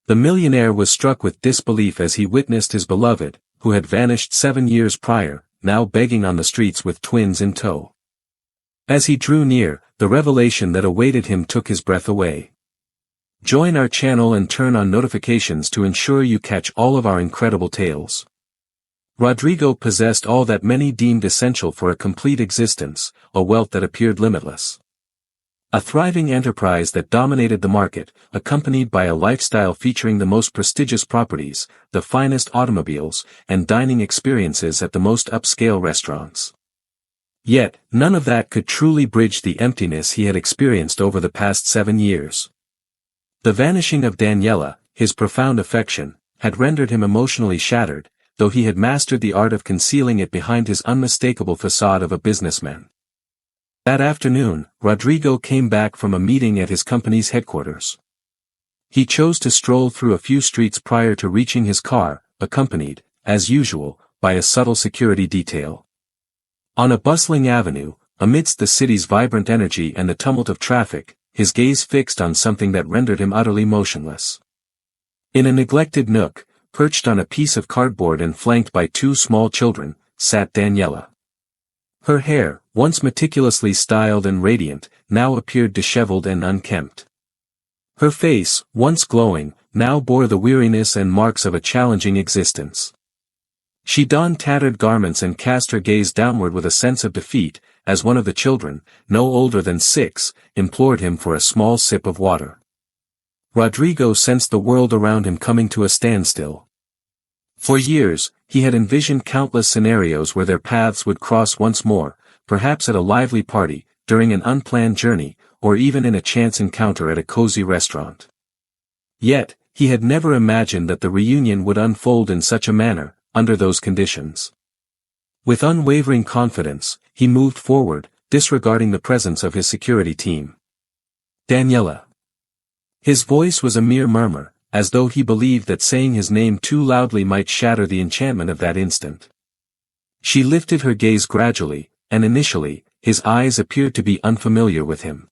The millionaire was struck with disbelief as he witnessed his beloved, who had vanished 7 years prior, now begging on the streets with twins in tow. As he drew near, the revelation that awaited him took his breath away. Join our channel and turn on notifications to ensure you catch all of our incredible tales. Rodrigo possessed all that many deemed essential for a complete existence, a wealth that appeared limitless. A thriving enterprise that dominated the market, accompanied by a lifestyle featuring the most prestigious properties, the finest automobiles, and dining experiences at the most upscale restaurants. Yet, none of that could truly bridge the emptiness he had experienced over the past 7 years. The vanishing of Daniela, his profound affection, had rendered him emotionally shattered, though he had mastered the art of concealing it behind his unmistakable facade of a businessman. That afternoon, Rodrigo came back from a meeting at his company's headquarters. He chose to stroll through a few streets prior to reaching his car, accompanied, as usual, by a subtle security detail. On a bustling avenue, amidst the city's vibrant energy and the tumult of traffic, his gaze fixed on something that rendered him utterly motionless. In a neglected nook, perched on a piece of cardboard and flanked by 2 small children, sat Daniela. Her hair, once meticulously styled and radiant, now appeared disheveled and unkempt. Her face, once glowing, now bore the weariness and marks of a challenging existence. She donned tattered garments and cast her gaze downward with a sense of defeat, as one of the children, no older than 6, implored him for a small sip of water. Rodrigo sensed the world around him coming to a standstill. For years, he had envisioned countless scenarios where their paths would cross once more, perhaps at a lively party, during an unplanned journey, or even in a chance encounter at a cozy restaurant. Yet, he had never imagined that the reunion would unfold in such a manner, under those conditions. With unwavering confidence, he moved forward, disregarding the presence of his security team. Daniela. His voice was a mere murmur, as though he believed that saying his name too loudly might shatter the enchantment of that instant. She lifted her gaze gradually, and initially, his eyes appeared to be unfamiliar with him.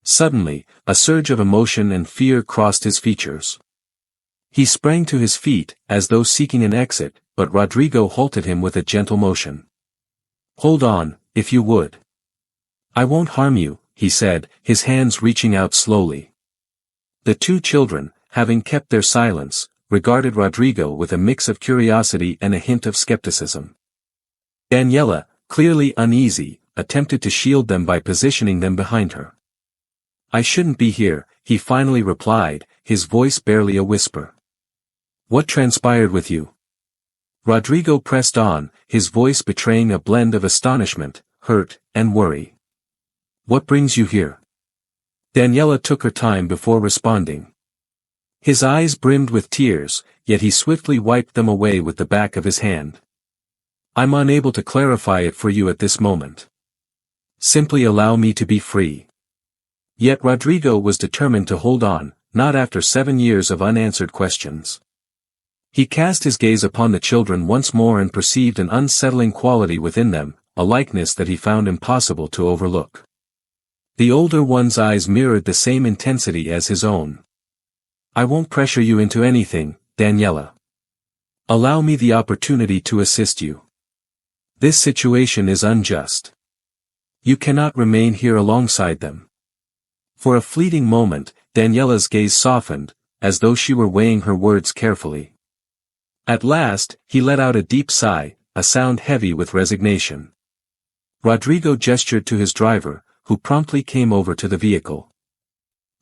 Suddenly, a surge of emotion and fear crossed his features. He sprang to his feet, as though seeking an exit, but Rodrigo halted him with a gentle motion. "Hold on, if you would. I won't harm you," he said, his hands reaching out slowly. The 2 children, having kept their silence, regarded Rodrigo with a mix of curiosity and a hint of skepticism. Daniela, clearly uneasy, attempted to shield them by positioning them behind her. "I shouldn't be here," he finally replied, his voice barely a whisper. "What transpired with you?" Rodrigo pressed on, his voice betraying a blend of astonishment, hurt, and worry. "What brings you here?" Daniela took her time before responding. His eyes brimmed with tears, yet he swiftly wiped them away with the back of his hand. "I'm unable to clarify it for you at this moment. Simply allow me to be free." Yet Rodrigo was determined to hold on, not after 7 years of unanswered questions. He cast his gaze upon the children once more and perceived an unsettling quality within them, a likeness that he found impossible to overlook. The older one's eyes mirrored the same intensity as his own. "I won't pressure you into anything, Daniela. Allow me the opportunity to assist you. This situation is unjust. You cannot remain here alongside them." For a fleeting moment, Daniela's gaze softened, as though she were weighing her words carefully. At last, he let out a deep sigh, a sound heavy with resignation. Rodrigo gestured to his driver, who promptly came over to the vehicle.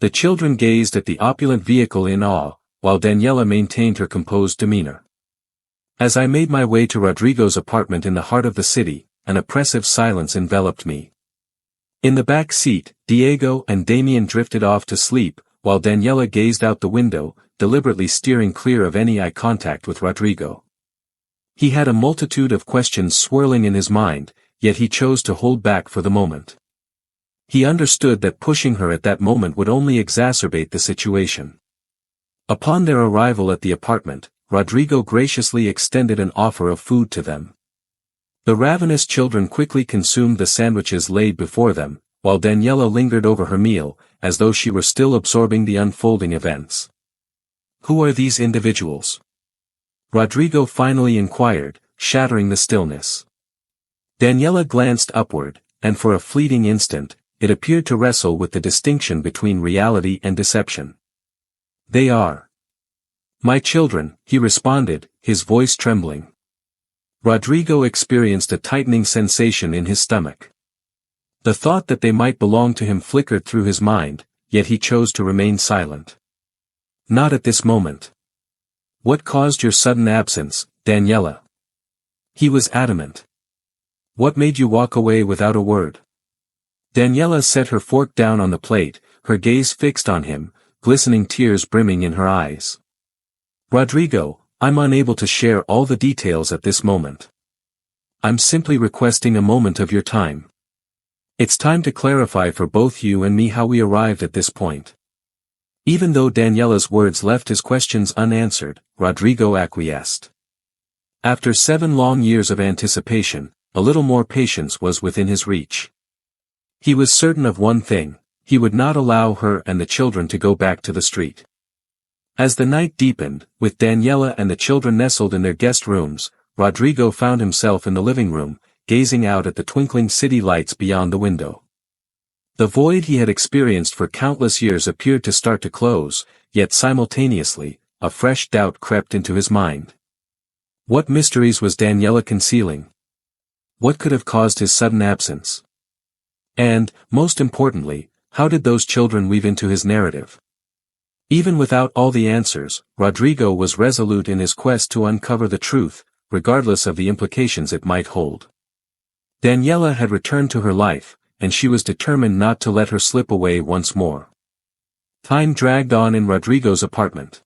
The children gazed at the opulent vehicle in awe, while Daniela maintained her composed demeanor. As I made my way to Rodrigo's apartment in the heart of the city, an oppressive silence enveloped me. In the back seat, Diego and Damien drifted off to sleep, while Daniela gazed out the window, deliberately steering clear of any eye contact with Rodrigo. He had a multitude of questions swirling in his mind, yet he chose to hold back for the moment. He understood that pushing her at that moment would only exacerbate the situation. Upon their arrival at the apartment, Rodrigo graciously extended an offer of food to them. The ravenous children quickly consumed the sandwiches laid before them, while Daniela lingered over her meal, as though she were still absorbing the unfolding events. Who are these individuals? Rodrigo finally inquired, shattering the stillness. Daniela glanced upward, and for a fleeting instant, it appeared to wrestle with the distinction between reality and deception. They are my children, he responded, his voice trembling. Rodrigo experienced a tightening sensation in his stomach. The thought that they might belong to him flickered through his mind, yet he chose to remain silent. Not at this moment. What caused your sudden absence, Daniela? He was adamant. What made you walk away without a word? Daniela set her fork down on the plate, her gaze fixed on him, glistening tears brimming in her eyes. Rodrigo, I'm unable to share all the details at this moment. I'm simply requesting a moment of your time. It's time to clarify for both you and me how we arrived at this point. Even though Daniela's words left his questions unanswered, Rodrigo acquiesced. After 7 long years of anticipation, a little more patience was within his reach. He was certain of one thing: he would not allow her and the children to go back to the street. As the night deepened, with Daniela and the children nestled in their guest rooms, Rodrigo found himself in the living room, gazing out at the twinkling city lights beyond the window. The void he had experienced for countless years appeared to start to close, yet simultaneously, a fresh doubt crept into his mind. What mysteries was Daniela concealing? What could have caused his sudden absence? And, most importantly, how did those children weave into his narrative? Even without all the answers, Rodrigo was resolute in his quest to uncover the truth, regardless of the implications it might hold. Daniela had returned to her life, and she was determined not to let her slip away once more. Time dragged on in Rodrigo's apartment.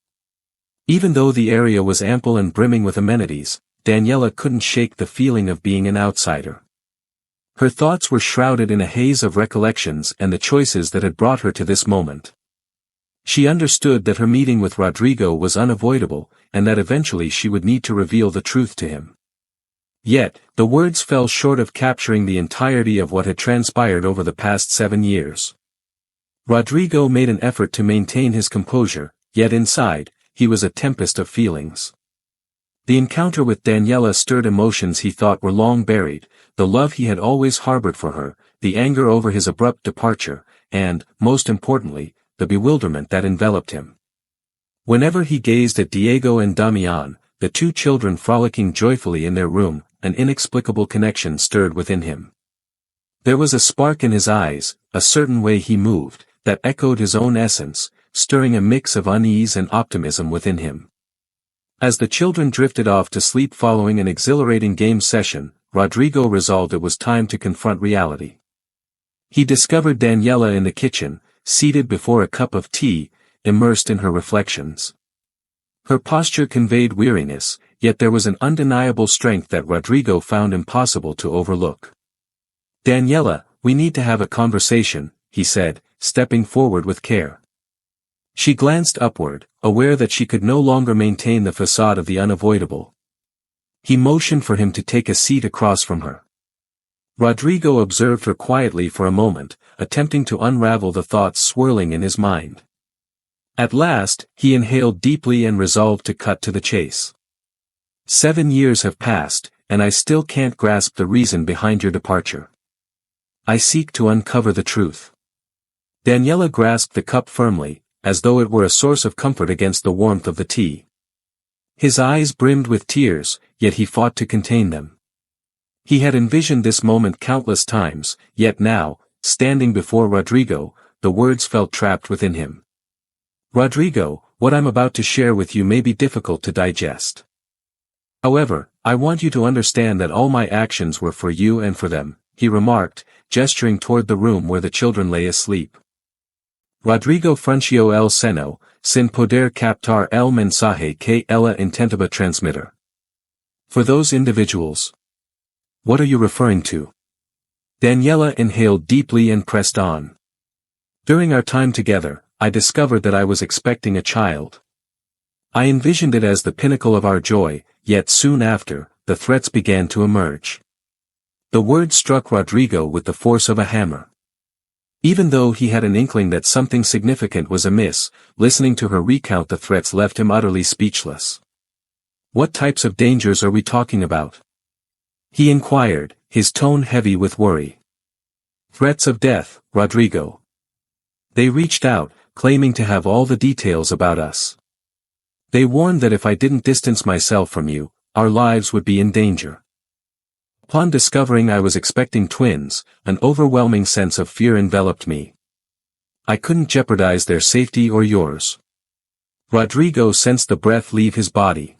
Even though the area was ample and brimming with amenities, Daniela couldn't shake the feeling of being an outsider. Her thoughts were shrouded in a haze of recollections and the choices that had brought her to this moment. She understood that her meeting with Rodrigo was unavoidable, and that eventually she would need to reveal the truth to him. Yet, the words fell short of capturing the entirety of what had transpired over the past 7 years. Rodrigo made an effort to maintain his composure, yet inside, he was a tempest of feelings. The encounter with Daniela stirred emotions he thought were long buried, the love he had always harbored for her, the anger over his abrupt departure, and, most importantly, the bewilderment that enveloped him. Whenever he gazed at Diego and Damian, the 2 children frolicking joyfully in their room, an inexplicable connection stirred within him. There was a spark in his eyes, a certain way he moved, that echoed his own essence, stirring a mix of unease and optimism within him. As the children drifted off to sleep following an exhilarating game session, Rodrigo resolved it was time to confront reality. He discovered Daniela in the kitchen, seated before a cup of tea, immersed in her reflections. Her posture conveyed weariness, yet there was an undeniable strength that Rodrigo found impossible to overlook. Daniela, we need to have a conversation, he said, stepping forward with care. She glanced upward, aware that she could no longer maintain the facade of the unavoidable. He motioned for him to take a seat across from her. Rodrigo observed her quietly for a moment, attempting to unravel the thoughts swirling in his mind. At last, he inhaled deeply and resolved to cut to the chase. 7 years have passed, and I still can't grasp the reason behind your departure. I seek to uncover the truth. Daniela grasped the cup firmly, as though it were a source of comfort against the warmth of the tea. His eyes brimmed with tears, yet he fought to contain them. He had envisioned this moment countless times, yet now, standing before Rodrigo, the words felt trapped within him. Rodrigo, what I'm about to share with you may be difficult to digest. However, I want you to understand that all my actions were for you and for them, he remarked, gesturing toward the room where the children lay asleep. Rodrigo frunció el seno, sin poder captar el mensaje que ella intentaba transmitir. For those individuals. What are you referring to? Daniela inhaled deeply and pressed on. During our time together, I discovered that I was expecting a child. I envisioned it as the pinnacle of our joy, yet soon after, the threats began to emerge. The word struck Rodrigo with the force of a hammer. Even though he had an inkling that something significant was amiss, listening to her recount the threats left him utterly speechless. "What types of dangers are we talking about?" he inquired, his tone heavy with worry. "Threats of death, Rodrigo. They reached out, claiming to have all the details about us. They warned that if I didn't distance myself from you, our lives would be in danger." Upon discovering I was expecting twins, an overwhelming sense of fear enveloped me. I couldn't jeopardize their safety or yours. Rodrigo sensed the breath leave his body.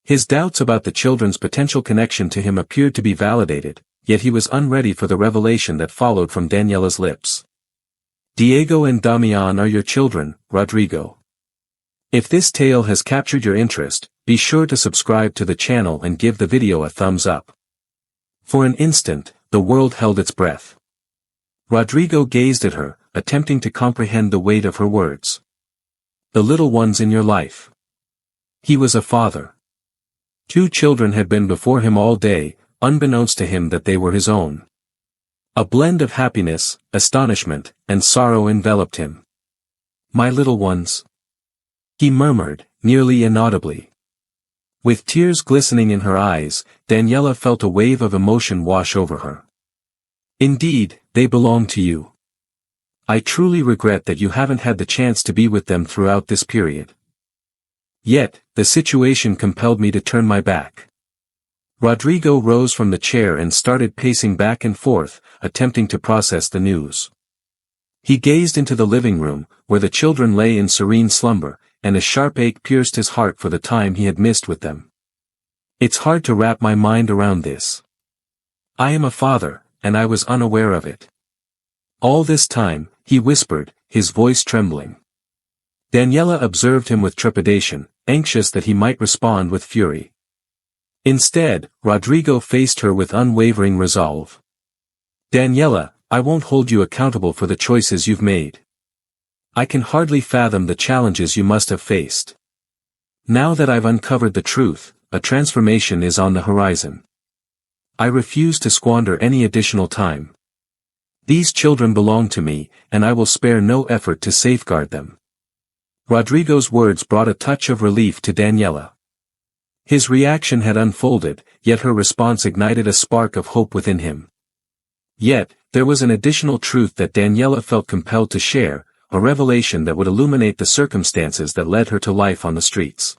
His doubts about the children's potential connection to him appeared to be validated, yet he was unready for the revelation that followed from Daniela's lips. "Diego and Damian are your children, Rodrigo. If this tale has captured your interest, be sure to subscribe to the channel and give the video a thumbs up." For an instant, the world held its breath. Rodrigo gazed at her, attempting to comprehend the weight of her words. "The little ones in your life." He was a father. 2 children had been before him all day, unbeknownst to him that they were his own. A blend of happiness, astonishment, and sorrow enveloped him. "My little ones," he murmured, nearly inaudibly. With tears glistening in her eyes, Daniela felt a wave of emotion wash over her. "Indeed, they belong to you. I truly regret that you haven't had the chance to be with them throughout this period. Yet, the situation compelled me to turn my back." Rodrigo rose from the chair and started pacing back and forth, attempting to process the news. He gazed into the living room, where the children lay in serene slumber, and a sharp ache pierced his heart for the time he had missed with them. "It's hard to wrap my mind around this. I am a father, and I was unaware of it. All this time," he whispered, his voice trembling. Daniela observed him with trepidation, anxious that he might respond with fury. Instead, Rodrigo faced her with unwavering resolve. "Daniela, I won't hold you accountable for the choices you've made. I can hardly fathom the challenges you must have faced. Now that I've uncovered the truth, a transformation is on the horizon. I refuse to squander any additional time. These children belong to me, and I will spare no effort to safeguard them." Rodrigo's words brought a touch of relief to Daniela. His reaction had unfolded, yet her response ignited a spark of hope within him. Yet, there was an additional truth that Daniela felt compelled to share, a revelation that would illuminate the circumstances that led her to life on the streets.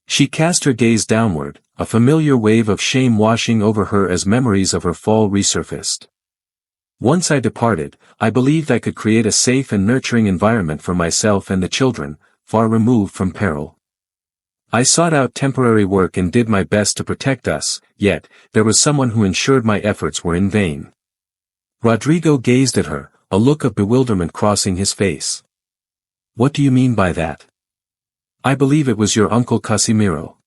She cast her gaze downward, a familiar wave of shame washing over her as memories of her fall resurfaced. "Once I departed, I believed I could create a safe and nurturing environment for myself and the children, far removed from peril. I sought out temporary work and did my best to protect us, yet, there was someone who ensured my efforts were in vain." Rodrigo gazed at her, a look of bewilderment crossing his face. "What do you mean by that?" "I believe it was your uncle Casimiro.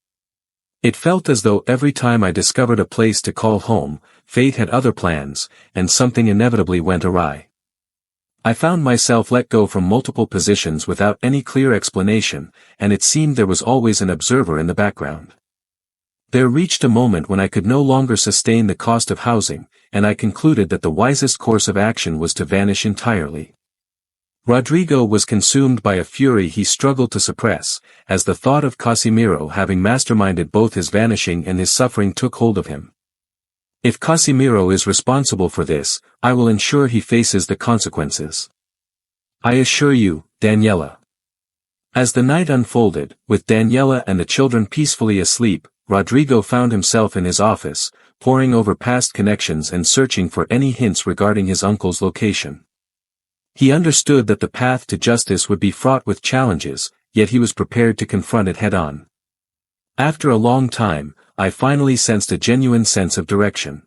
It felt as though every time I discovered a place to call home, fate had other plans, and something inevitably went awry. I found myself let go from multiple positions without any clear explanation, and it seemed there was always an observer in the background. There reached a moment when I could no longer sustain the cost of housing, and I concluded that the wisest course of action was to vanish entirely." Rodrigo was consumed by a fury he struggled to suppress, as the thought of Casimiro having masterminded both his vanishing and his suffering took hold of him. "If Casimiro is responsible for this, I will ensure he faces the consequences. I assure you, Daniela." As the night unfolded, with Daniela and the children peacefully asleep, Rodrigo found himself in his office, poring over past connections and searching for any hints regarding his uncle's location. He understood that the path to justice would be fraught with challenges, yet he was prepared to confront it head-on. "After a long time, I finally sensed a genuine sense of direction.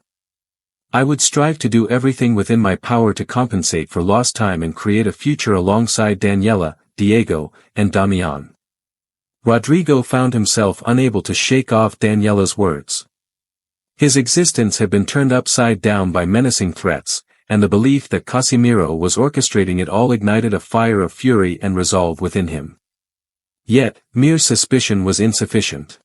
I would strive to do everything within my power to compensate for lost time and create a future alongside Daniela, Diego, and Damian." Rodrigo found himself unable to shake off Daniela's words. His existence had been turned upside down by menacing threats, and the belief that Casimiro was orchestrating it all ignited a fire of fury and resolve within him. Yet, mere suspicion was insufficient.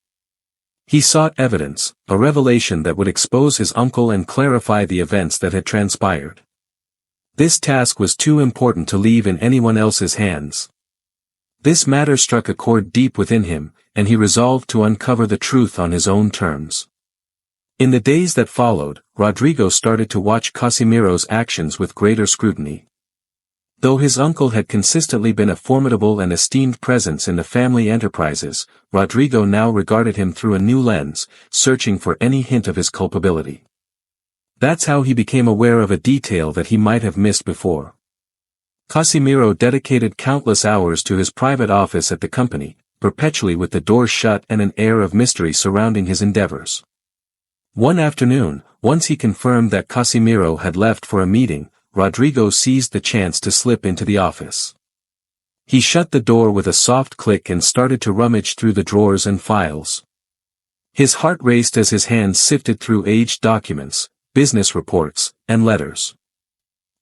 He sought evidence, a revelation that would expose his uncle and clarify the events that had transpired. This task was too important to leave in anyone else's hands. This matter struck a chord deep within him, and he resolved to uncover the truth on his own terms. In the days that followed, Rodrigo started to watch Casimiro's actions with greater scrutiny. Though his uncle had consistently been a formidable and esteemed presence in the family enterprises, Rodrigo now regarded him through a new lens, searching for any hint of his culpability. That's how he became aware of a detail that he might have missed before. Casimiro dedicated countless hours to his private office at the company, perpetually with the doors shut and an air of mystery surrounding his endeavors. One afternoon, once he confirmed that Casimiro had left for a meeting, Rodrigo seized the chance to slip into the office. He shut the door with a soft click and started to rummage through the drawers and files. His heart raced as his hands sifted through aged documents, business reports, and letters.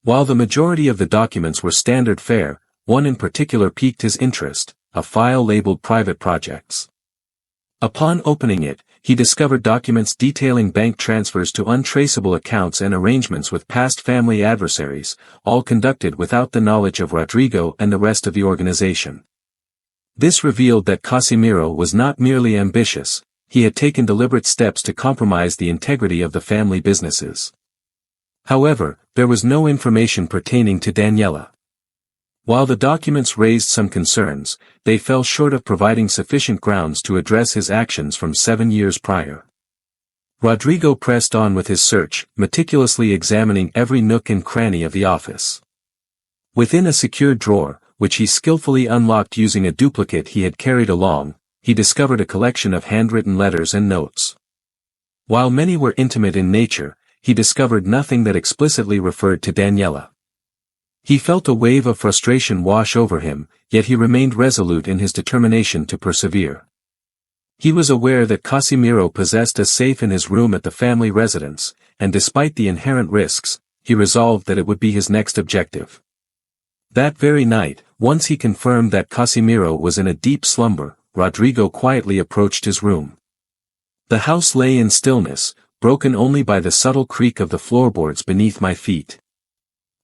While the majority of the documents were standard fare, one in particular piqued his interest, a file labeled Private Projects. Upon opening it, he discovered documents detailing bank transfers to untraceable accounts and arrangements with past family adversaries, all conducted without the knowledge of Rodrigo and the rest of the organization. This revealed that Casimiro was not merely ambitious, he had taken deliberate steps to compromise the integrity of the family businesses. However, there was no information pertaining to Daniela. While the documents raised some concerns, they fell short of providing sufficient grounds to address his actions from 7 years prior. Rodrigo pressed on with his search, meticulously examining every nook and cranny of the office. Within a secured drawer, which he skillfully unlocked using a duplicate he had carried along, he discovered a collection of handwritten letters and notes. While many were intimate in nature, he discovered nothing that explicitly referred to Daniela. He felt a wave of frustration wash over him, yet he remained resolute in his determination to persevere. He was aware that Casimiro possessed a safe in his room at the family residence, and despite the inherent risks, he resolved that it would be his next objective. That very night, once he confirmed that Casimiro was in a deep slumber, Rodrigo quietly approached his room. The house lay in stillness, broken only by the subtle creak of the floorboards beneath my feet.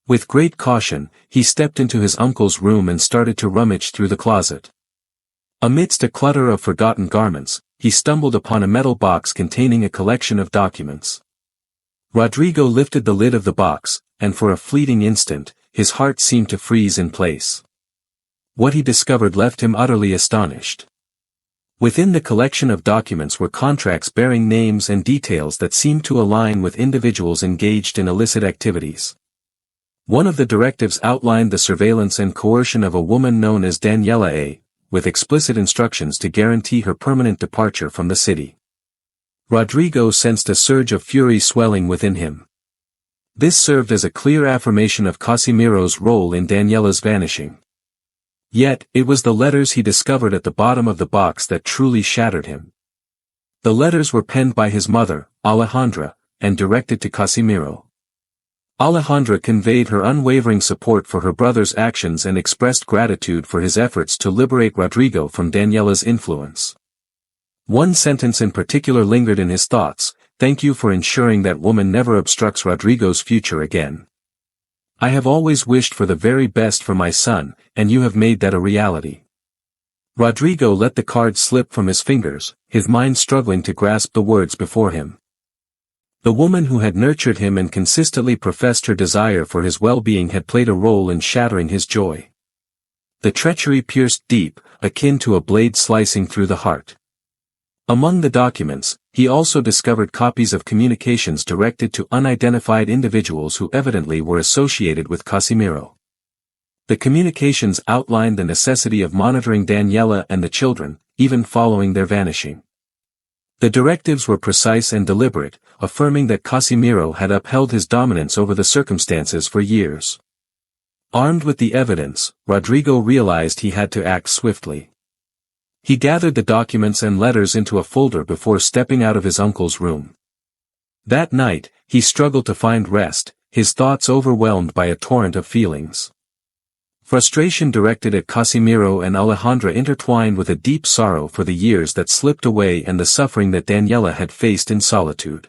With great caution, he stepped into his uncle's room and started to rummage through the closet. Amidst a clutter of forgotten garments, he stumbled upon a metal box containing a collection of documents. Rodrigo lifted the lid of the box, and for a fleeting instant, his heart seemed to freeze in place. What he discovered left him utterly astonished. Within the collection of documents were contracts bearing names and details that seemed to align with individuals engaged in illicit activities. One of the directives outlined the surveillance and coercion of a woman known as Daniela A., with explicit instructions to guarantee her permanent departure from the city. Rodrigo sensed a surge of fury swelling within him. This served as a clear affirmation of Casimiro's role in Daniela's vanishing. Yet, it was the letters he discovered at the bottom of the box that truly shattered him. The letters were penned by his mother, Alejandra, and directed to Casimiro. Alejandra conveyed her unwavering support for her brother's actions and expressed gratitude for his efforts to liberate Rodrigo from Daniela's influence. One sentence in particular lingered in his thoughts: "Thank you for ensuring that woman never obstructs Rodrigo's future again. I have always wished for the very best for my son, and you have made that a reality." Rodrigo let the card slip from his fingers, his mind struggling to grasp the words before him. The woman who had nurtured him and consistently professed her desire for his well-being had played a role in shattering his joy. The treachery pierced deep, akin to a blade slicing through the heart. Among the documents, he also discovered copies of communications directed to unidentified individuals who evidently were associated with Casimiro. The communications outlined the necessity of monitoring Daniela and the children, even following their vanishing. The directives were precise and deliberate, affirming that Casimiro had upheld his dominance over the circumstances for years. Armed with the evidence, Rodrigo realized he had to act swiftly. He gathered the documents and letters into a folder before stepping out of his uncle's room. That night, he struggled to find rest, his thoughts overwhelmed by a torrent of feelings. Frustration directed at Casimiro and Alejandra intertwined with a deep sorrow for the years that slipped away and the suffering that Daniela had faced in solitude.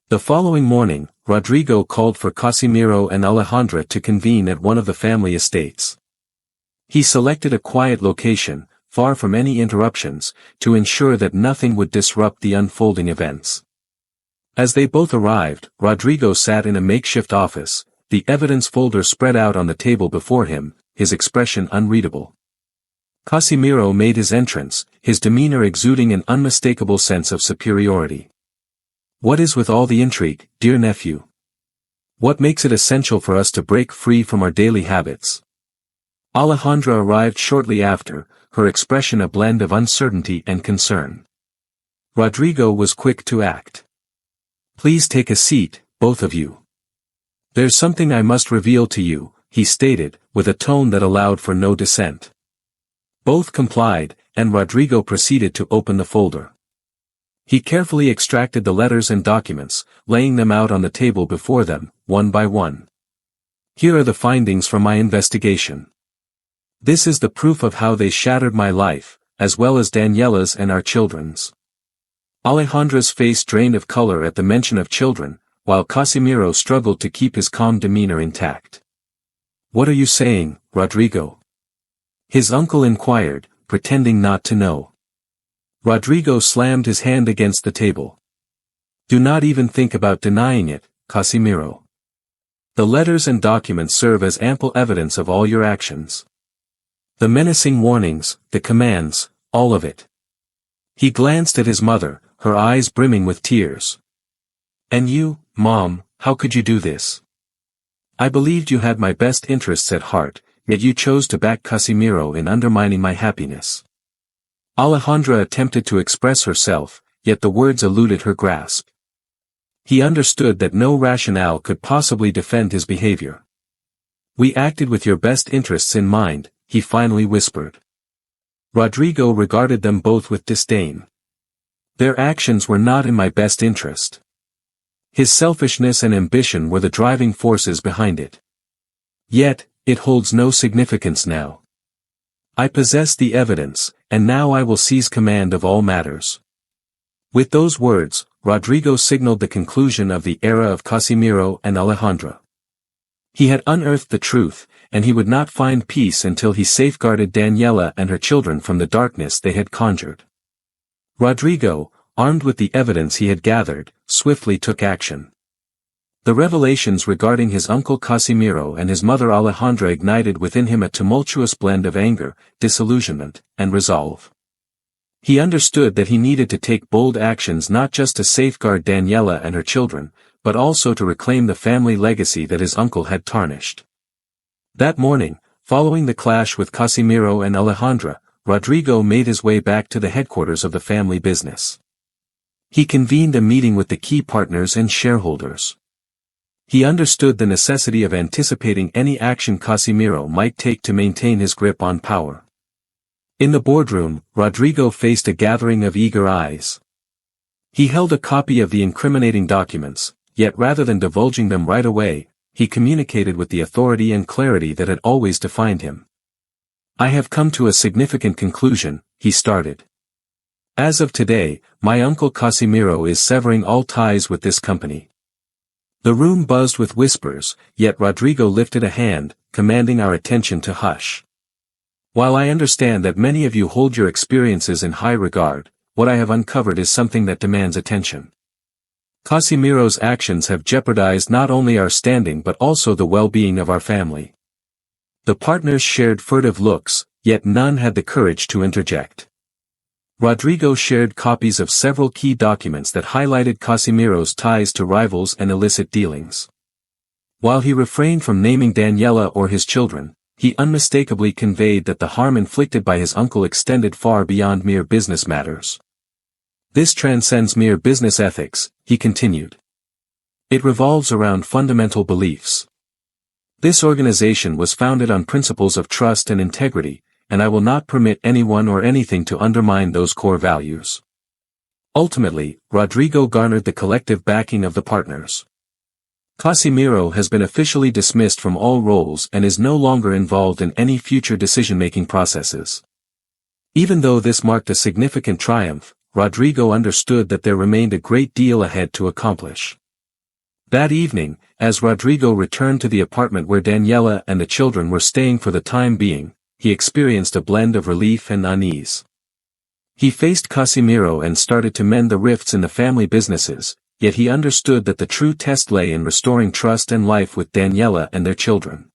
The following morning, Rodrigo called for Casimiro and Alejandra to convene at one of the family estates. He selected a quiet location, far from any interruptions, to ensure that nothing would disrupt the unfolding events. As they both arrived, Rodrigo sat in a makeshift office, the evidence folder spread out on the table before him, his expression unreadable. Casimiro made his entrance, his demeanor exuding an unmistakable sense of superiority. "What is with all the intrigue, dear nephew? What makes it essential for us to break free from our daily habits?" Alejandra arrived shortly after, her expression a blend of uncertainty and concern. Rodrigo was quick to act. "Please take a seat, both of you. There's something I must reveal to you," he stated, with a tone that allowed for no dissent. Both complied, and Rodrigo proceeded to open the folder. He carefully extracted the letters and documents, laying them out on the table before them, one by one. "Here are the findings from my investigation. This is the proof of how they shattered my life, as well as Daniela's and our children's." Alejandra's face drained of color at the mention of children, while Casimiro struggled to keep his calm demeanor intact. "What are you saying, Rodrigo?" his uncle inquired, pretending not to know. Rodrigo slammed his hand against the table. "Do not even think about denying it, Casimiro. The letters and documents serve as ample evidence of all your actions. The menacing warnings, the commands, all of it." He glanced at his mother, her eyes brimming with tears. "And you, Mom, how could you do this? I believed you had my best interests at heart, yet you chose to back Casimiro in undermining my happiness." Alejandra attempted to express herself, yet the words eluded her grasp. He understood that no rationale could possibly defend his behavior. "We acted with your best interests in mind," he finally whispered. Rodrigo regarded them both with disdain. "Their actions were not in my best interest. His selfishness and ambition were the driving forces behind it. Yet, it holds no significance now. I possess the evidence, and now I will seize command of all matters." With those words, Rodrigo signaled the conclusion of the era of Casimiro and Alejandra. He had unearthed the truth, and he would not find peace until he safeguarded Daniela and her children from the darkness they had conjured. Rodrigo, armed with the evidence he had gathered, swiftly took action. The revelations regarding his uncle Casimiro and his mother Alejandra ignited within him a tumultuous blend of anger, disillusionment, and resolve. He understood that he needed to take bold actions not just to safeguard Daniela and her children, but also to reclaim the family legacy that his uncle had tarnished. That morning, following the clash with Casimiro and Alejandra, Rodrigo made his way back to the headquarters of the family business. He convened a meeting with the key partners and shareholders. He understood the necessity of anticipating any action Casimiro might take to maintain his grip on power. In the boardroom, Rodrigo faced a gathering of eager eyes. He held a copy of the incriminating documents, yet rather than divulging them right away, he communicated with the authority and clarity that had always defined him. "I have come to a significant conclusion," he started. "As of today, my uncle Casimiro is severing all ties with this company." The room buzzed with whispers, yet Rodrigo lifted a hand, commanding our attention to hush. "While I understand that many of you hold your experiences in high regard, what I have uncovered is something that demands attention. Casimiro's actions have jeopardized not only our standing but also the well-being of our family." The partners shared furtive looks, yet none had the courage to interject. Rodrigo shared copies of several key documents that highlighted Casimiro's ties to rivals and illicit dealings. While he refrained from naming Daniela or his children, he unmistakably conveyed that the harm inflicted by his uncle extended far beyond mere business matters. "This transcends mere business ethics," he continued. "It revolves around fundamental beliefs. This organization was founded on principles of trust and integrity, and I will not permit anyone or anything to undermine those core values." Ultimately, Rodrigo garnered the collective backing of the partners. Casimiro has been officially dismissed from all roles and is no longer involved in any future decision-making processes. Even though this marked a significant triumph, Rodrigo understood that there remained a great deal ahead to accomplish. That evening, as Rodrigo returned to the apartment where Daniela and the children were staying for the time being, he experienced a blend of relief and unease. He faced Casimiro and started to mend the rifts in the family businesses, yet he understood that the true test lay in restoring trust and life with Daniela and their children.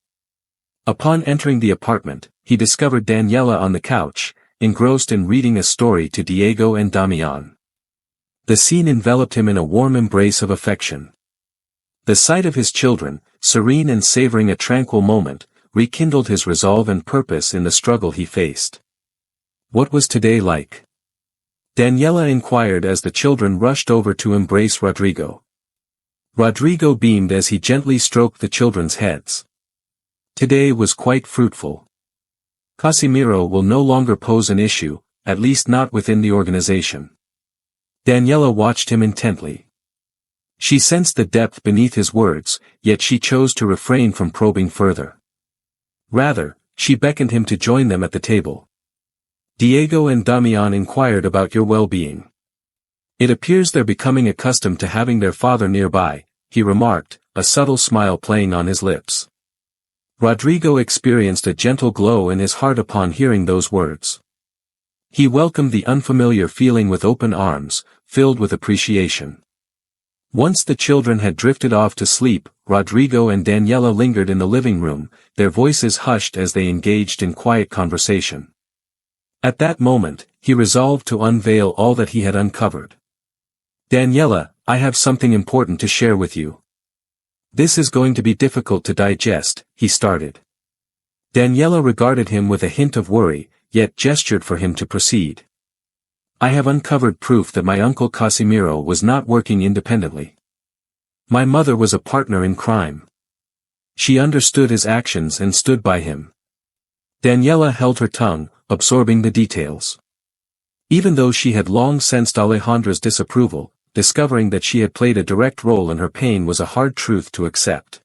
Upon entering the apartment, he discovered Daniela on the couch, engrossed in reading a story to Diego and Damian. The scene enveloped him in a warm embrace of affection. The sight of his children, serene and savoring a tranquil moment, rekindled his resolve and purpose in the struggle he faced. What was today like? Daniela inquired as the children rushed over to embrace Rodrigo. Rodrigo beamed as he gently stroked the children's heads. Today was quite fruitful. Casimiro will no longer pose an issue, at least not within the organization. Daniela watched him intently. She sensed the depth beneath his words, yet she chose to refrain from probing further. Rather, she beckoned him to join them at the table. Diego and Damian inquired about your well-being. It appears they're becoming accustomed to having their father nearby, he remarked, a subtle smile playing on his lips. Rodrigo experienced a gentle glow in his heart upon hearing those words. He welcomed the unfamiliar feeling with open arms, filled with appreciation. Once the children had drifted off to sleep, Rodrigo and Daniela lingered in the living room, their voices hushed as they engaged in quiet conversation. At that moment, he resolved to unveil all that he had uncovered. Daniela, I have something important to share with you. This is going to be difficult to digest, he started. Daniela regarded him with a hint of worry, yet gestured for him to proceed. I have uncovered proof that my uncle Casimiro was not working independently. My mother was a partner in crime. She understood his actions and stood by him. Daniela held her tongue, absorbing the details. Even though she had long sensed Alejandra's disapproval, discovering that she had played a direct role in her pain was a hard truth to accept.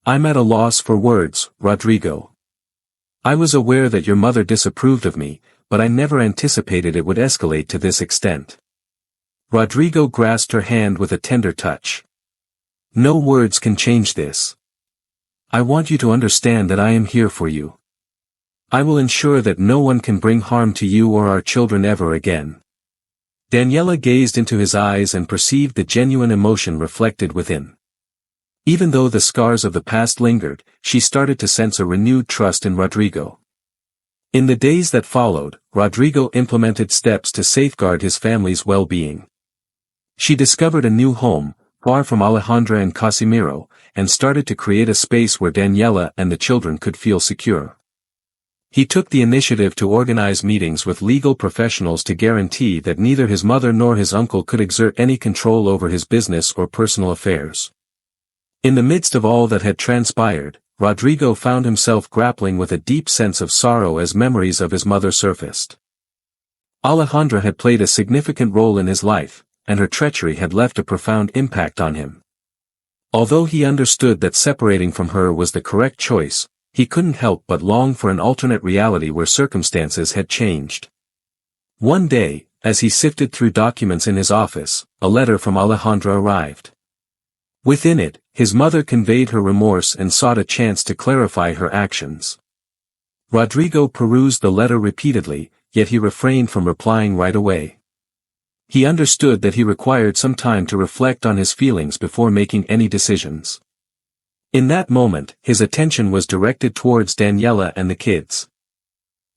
I'm at a loss for words, Rodrigo. I was aware that your mother disapproved of me, but I never anticipated it would escalate to this extent. Rodrigo grasped her hand with a tender touch. No words can change this. I want you to understand that I am here for you. I will ensure that no one can bring harm to you or our children ever again. Daniela gazed into his eyes and perceived the genuine emotion reflected within. Even though the scars of the past lingered, she started to sense a renewed trust in Rodrigo. In the days that followed, Rodrigo implemented steps to safeguard his family's well-being. She discovered a new home, far from Alejandra and Casimiro, and started to create a space where Daniela and the children could feel secure. He took the initiative to organize meetings with legal professionals to guarantee that neither his mother nor his uncle could exert any control over his business or personal affairs. In the midst of all that had transpired, Rodrigo found himself grappling with a deep sense of sorrow as memories of his mother surfaced. Alejandra had played a significant role in his life, and her treachery had left a profound impact on him. Although he understood that separating from her was the correct choice, he couldn't help but long for an alternate reality where circumstances had changed. One day, as he sifted through documents in his office, a letter from Alejandra arrived. Within it, his mother conveyed her remorse and sought a chance to clarify her actions. Rodrigo perused the letter repeatedly, yet he refrained from replying right away. He understood that he required some time to reflect on his feelings before making any decisions. In that moment, his attention was directed towards Daniela and the kids.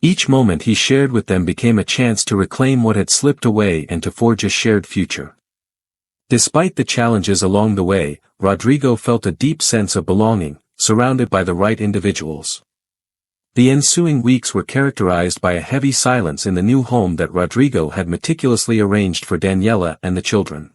Each moment he shared with them became a chance to reclaim what had slipped away and to forge a shared future. Despite the challenges along the way, Rodrigo felt a deep sense of belonging, surrounded by the right individuals. The ensuing weeks were characterized by a heavy silence in the new home that Rodrigo had meticulously arranged for Daniela and the children.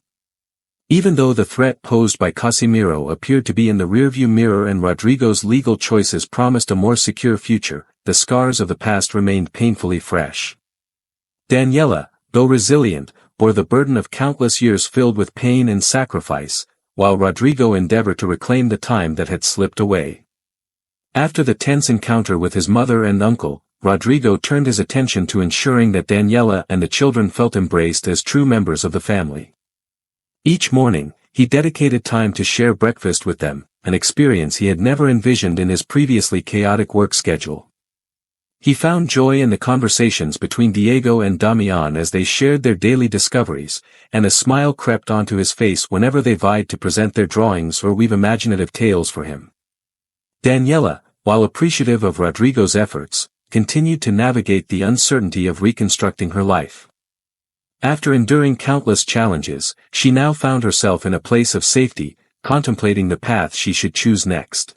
Even though the threat posed by Casimiro appeared to be in the rearview mirror and Rodrigo's legal choices promised a more secure future, the scars of the past remained painfully fresh. Daniela, though resilient, bore the burden of countless years filled with pain and sacrifice, while Rodrigo endeavored to reclaim the time that had slipped away. After the tense encounter with his mother and uncle, Rodrigo turned his attention to ensuring that Daniela and the children felt embraced as true members of the family. Each morning, he dedicated time to share breakfast with them, an experience he had never envisioned in his previously chaotic work schedule. He found joy in the conversations between Diego and Damian as they shared their daily discoveries, and a smile crept onto his face whenever they vied to present their drawings or weave imaginative tales for him. Daniela, while appreciative of Rodrigo's efforts, continued to navigate the uncertainty of reconstructing her life. After enduring countless challenges, she now found herself in a place of safety, contemplating the path she should choose next.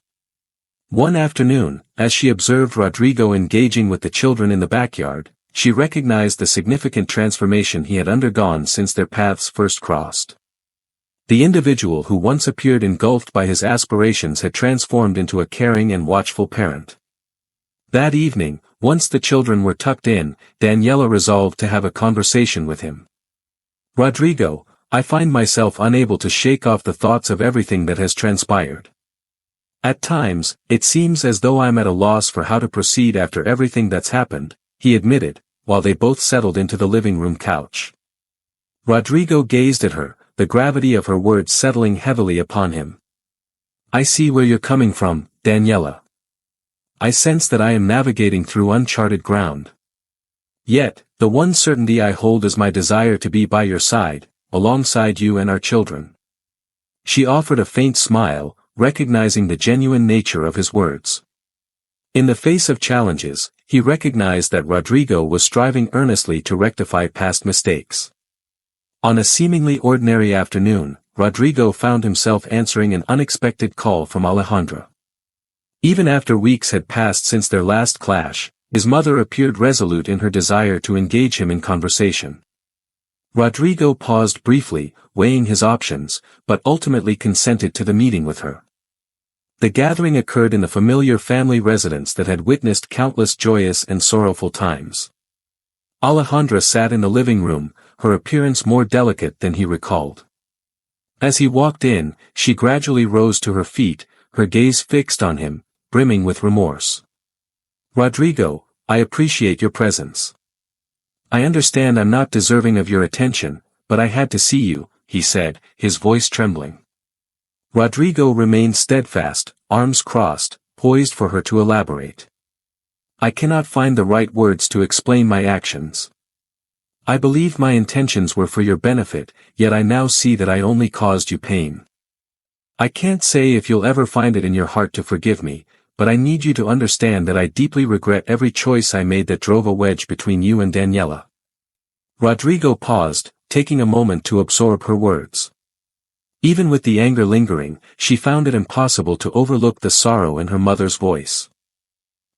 One afternoon, as she observed Rodrigo engaging with the children in the backyard, she recognized the significant transformation he had undergone since their paths first crossed. The individual who once appeared engulfed by his aspirations had transformed into a caring and watchful parent. That evening, once the children were tucked in, Daniela resolved to have a conversation with him. "Rodrigo, I find myself unable to shake off the thoughts of everything that has transpired. At times, it seems as though I'm at a loss for how to proceed after everything that's happened," he admitted, while they both settled into the living room couch. Rodrigo gazed at her, the gravity of her words settling heavily upon him. "I see where you're coming from, Daniela. I sense that I am navigating through uncharted ground. Yet, the one certainty I hold is my desire to be by your side, alongside you and our children." She offered a faint smile, recognizing the genuine nature of his words. In the face of challenges, he recognized that Rodrigo was striving earnestly to rectify past mistakes. On a seemingly ordinary afternoon, Rodrigo found himself answering an unexpected call from Alejandra. Even after weeks had passed since their last clash, his mother appeared resolute in her desire to engage him in conversation. Rodrigo paused briefly, weighing his options, but ultimately consented to the meeting with her. The gathering occurred in the familiar family residence that had witnessed countless joyous and sorrowful times. Alejandra sat in the living room, her appearance more delicate than he recalled. As he walked in, she gradually rose to her feet, her gaze fixed on him, brimming with remorse. "Rodrigo, I appreciate your presence. I understand I'm not deserving of your attention, but I had to see you," he said, his voice trembling. Rodrigo remained steadfast, arms crossed, poised for her to elaborate. "I cannot find the right words to explain my actions. I believe my intentions were for your benefit, yet I now see that I only caused you pain. I can't say if you'll ever find it in your heart to forgive me, but I need you to understand that I deeply regret every choice I made that drove a wedge between you and Daniela." Rodrigo paused, taking a moment to absorb her words. Even with the anger lingering, she found it impossible to overlook the sorrow in her mother's voice.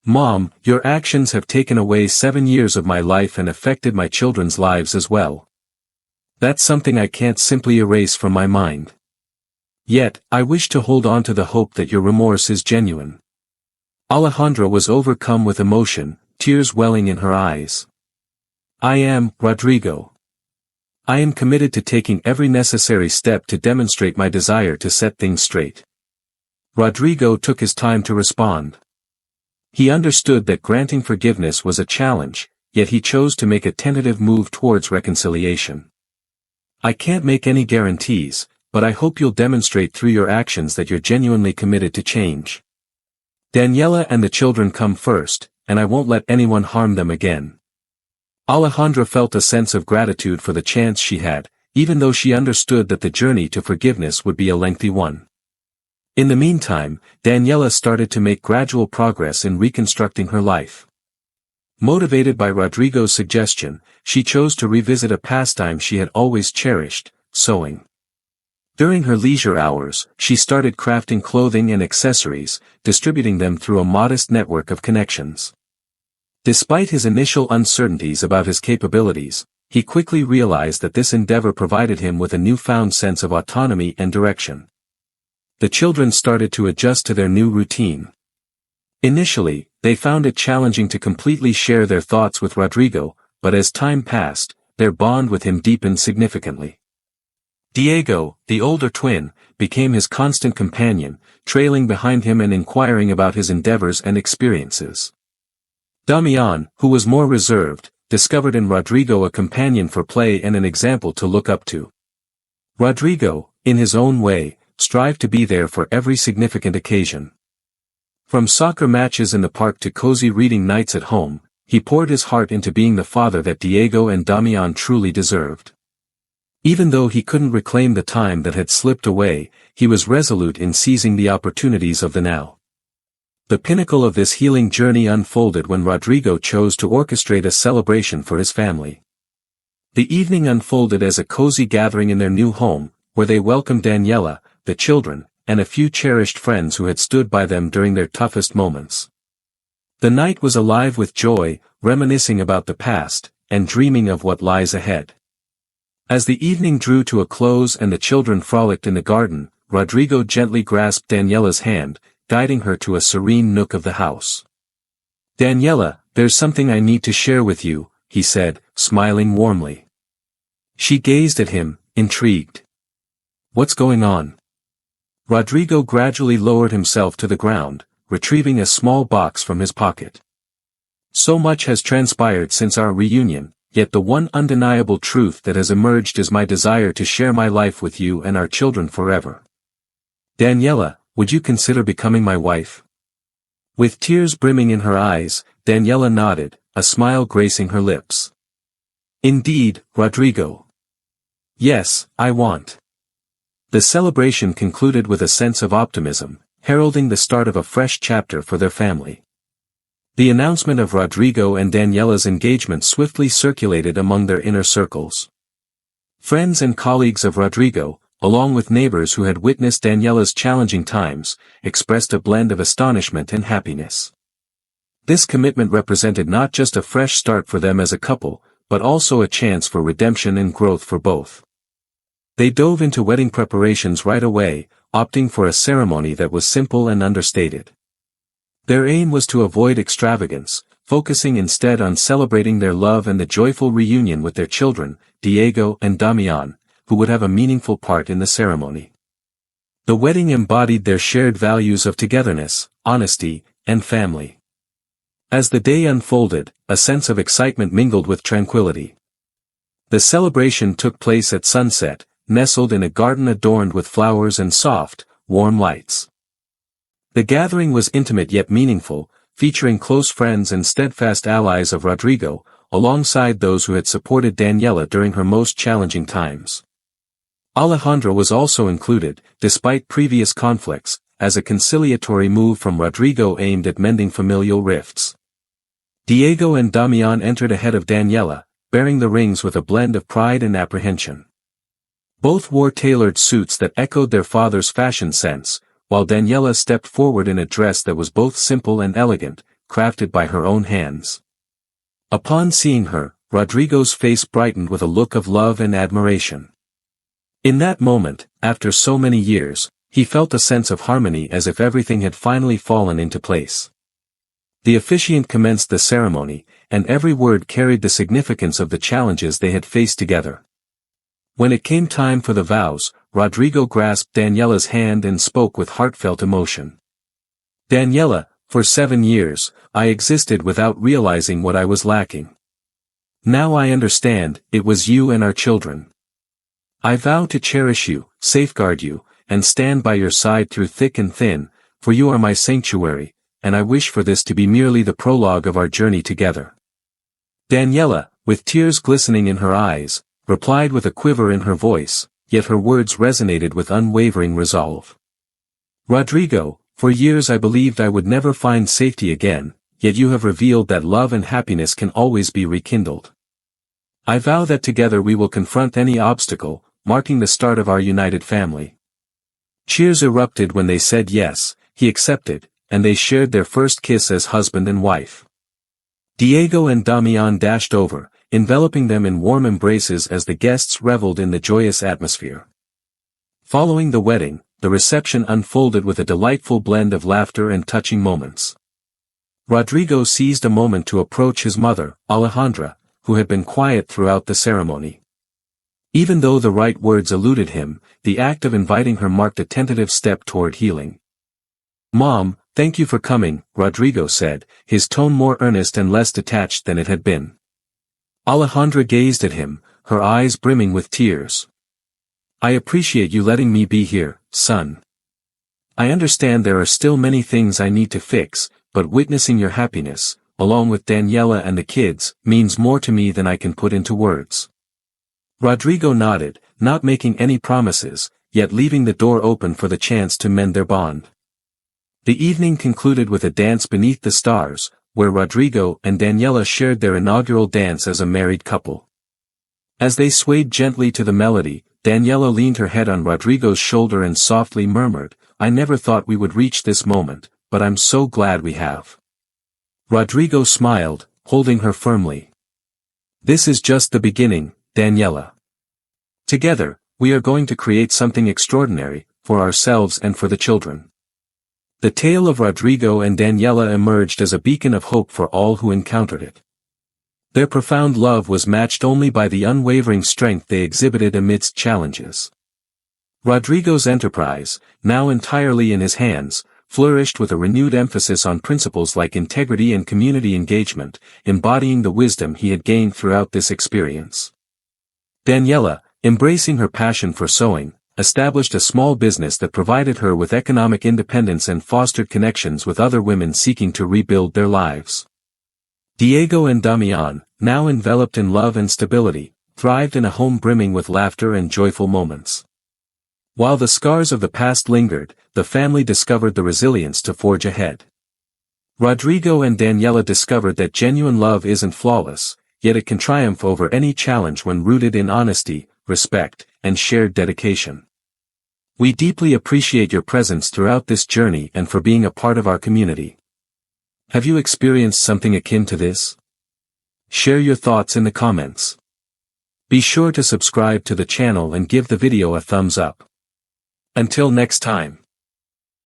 "Mom, your actions have taken away 7 years of my life and affected my children's lives as well. That's something I can't simply erase from my mind. Yet, I wish to hold on to the hope that your remorse is genuine." Alejandra was overcome with emotion, tears welling in her eyes. "I am, Rodrigo. I am committed to taking every necessary step to demonstrate my desire to set things straight." Rodrigo took his time to respond. He understood that granting forgiveness was a challenge, yet he chose to make a tentative move towards reconciliation. "I can't make any guarantees, but I hope you'll demonstrate through your actions that you're genuinely committed to change. Daniela and the children come first, and I won't let anyone harm them again." Alejandra felt a sense of gratitude for the chance she had, even though she understood that the journey to forgiveness would be a lengthy one. In the meantime, Daniela started to make gradual progress in reconstructing her life. Motivated by Rodrigo's suggestion, she chose to revisit a pastime she had always cherished, sewing. During her leisure hours, she started crafting clothing and accessories, distributing them through a modest network of connections. Despite his initial uncertainties about his capabilities, he quickly realized that this endeavor provided him with a newfound sense of autonomy and direction. The children started to adjust to their new routine. Initially, they found it challenging to completely share their thoughts with Rodrigo, but as time passed, their bond with him deepened significantly. Diego, the older twin, became his constant companion, trailing behind him and inquiring about his endeavors and experiences. Damian, who was more reserved, discovered in Rodrigo a companion for play and an example to look up to. Rodrigo, in his own way, strived to be there for every significant occasion. From soccer matches in the park to cozy reading nights at home, he poured his heart into being the father that Diego and Damian truly deserved. Even though he couldn't reclaim the time that had slipped away, he was resolute in seizing the opportunities of the now. The pinnacle of this healing journey unfolded when Rodrigo chose to orchestrate a celebration for his family. The evening unfolded as a cozy gathering in their new home, where they welcomed Daniela, the children, and a few cherished friends who had stood by them during their toughest moments. The night was alive with joy, reminiscing about the past, and dreaming of what lies ahead. As the evening drew to a close and the children frolicked in the garden, Rodrigo gently grasped Daniela's hand, guiding her to a serene nook of the house. "Daniela, there's something I need to share with you," he said, smiling warmly. She gazed at him, intrigued. "What's going on?" Rodrigo gradually lowered himself to the ground, retrieving a small box from his pocket. "So much has transpired since our reunion, yet the one undeniable truth that has emerged is my desire to share my life with you and our children forever. Daniela, would you consider becoming my wife?" With tears brimming in her eyes, Daniela nodded, a smile gracing her lips. "Indeed, Rodrigo. Yes, I want." The celebration concluded with a sense of optimism, heralding the start of a fresh chapter for their family. The announcement of Rodrigo and Daniela's engagement swiftly circulated among their inner circles. Friends and colleagues of Rodrigo, along with neighbors who had witnessed Daniela's challenging times, expressed a blend of astonishment and happiness. This commitment represented not just a fresh start for them as a couple, but also a chance for redemption and growth for both. They dove into wedding preparations right away, opting for a ceremony that was simple and understated. Their aim was to avoid extravagance, focusing instead on celebrating their love and the joyful reunion with their children, Diego and Damian, who would have a meaningful part in the ceremony. The wedding embodied their shared values of togetherness, honesty, and family. As the day unfolded, a sense of excitement mingled with tranquility. The celebration took place at sunset, nestled in a garden adorned with flowers and soft, warm lights. The gathering was intimate yet meaningful, featuring close friends and steadfast allies of Rodrigo, alongside those who had supported Daniela during her most challenging times. Alejandra was also included, despite previous conflicts, as a conciliatory move from Rodrigo aimed at mending familial rifts. Diego and Damian entered ahead of Daniela, bearing the rings with a blend of pride and apprehension. Both wore tailored suits that echoed their father's fashion sense, while Daniela stepped forward in a dress that was both simple and elegant, crafted by her own hands. Upon seeing her, Rodrigo's face brightened with a look of love and admiration. In that moment, after so many years, he felt a sense of harmony as if everything had finally fallen into place. The officiant commenced the ceremony, and every word carried the significance of the challenges they had faced together. When it came time for the vows, Rodrigo grasped Daniela's hand and spoke with heartfelt emotion. "Daniela, for 7 years, I existed without realizing what I was lacking. Now I understand, it was you and our children. I vow to cherish you, safeguard you, and stand by your side through thick and thin, for you are my sanctuary, and I wish for this to be merely the prologue of our journey together." Daniela, with tears glistening in her eyes, replied with a quiver in her voice, yet her words resonated with unwavering resolve. "Rodrigo, for years I believed I would never find safety again, yet you have revealed that love and happiness can always be rekindled. I vow that together we will confront any obstacle, marking the start of our united family." Cheers erupted when they said yes, he accepted, and they shared their first kiss as husband and wife. Diego and Damian dashed over, enveloping them in warm embraces as the guests reveled in the joyous atmosphere. Following the wedding, the reception unfolded with a delightful blend of laughter and touching moments. Rodrigo seized a moment to approach his mother, Alejandra, who had been quiet throughout the ceremony. Even though the right words eluded him, the act of inviting her marked a tentative step toward healing. "Mom, thank you for coming," Rodrigo said, his tone more earnest and less detached than it had been. Alejandra gazed at him, her eyes brimming with tears. I appreciate you letting me be here, son. I understand there are still many things I need to fix, but witnessing your happiness, along with Daniela and the kids, means more to me than I can put into words. Rodrigo nodded, not making any promises, yet leaving the door open for the chance to mend their bond. The evening concluded with a dance beneath the stars, where Rodrigo and Daniela shared their inaugural dance as a married couple. As they swayed gently to the melody, Daniela leaned her head on Rodrigo's shoulder and softly murmured, "I never thought we would reach this moment, but I'm so glad we have." Rodrigo smiled, holding her firmly. "This is just the beginning, Daniela. Together, we are going to create something extraordinary, for ourselves and for the children." The tale of Rodrigo and Daniela emerged as a beacon of hope for all who encountered it. Their profound love was matched only by the unwavering strength they exhibited amidst challenges. Rodrigo's enterprise, now entirely in his hands, flourished with a renewed emphasis on principles like integrity and community engagement, embodying the wisdom he had gained throughout this experience. Daniela, embracing her passion for sewing, established a small business that provided her with economic independence and fostered connections with other women seeking to rebuild their lives. Diego and Damian, now enveloped in love and stability, thrived in a home brimming with laughter and joyful moments. While the scars of the past lingered, the family discovered the resilience to forge ahead. Rodrigo and Daniela discovered that genuine love isn't flawless, yet it can triumph over any challenge when rooted in honesty, respect, and shared dedication. We deeply appreciate your presence throughout this journey and for being a part of our community. Have you experienced something akin to this? Share your thoughts in the comments. Be sure to subscribe to the channel and give the video a thumbs up. Until next time.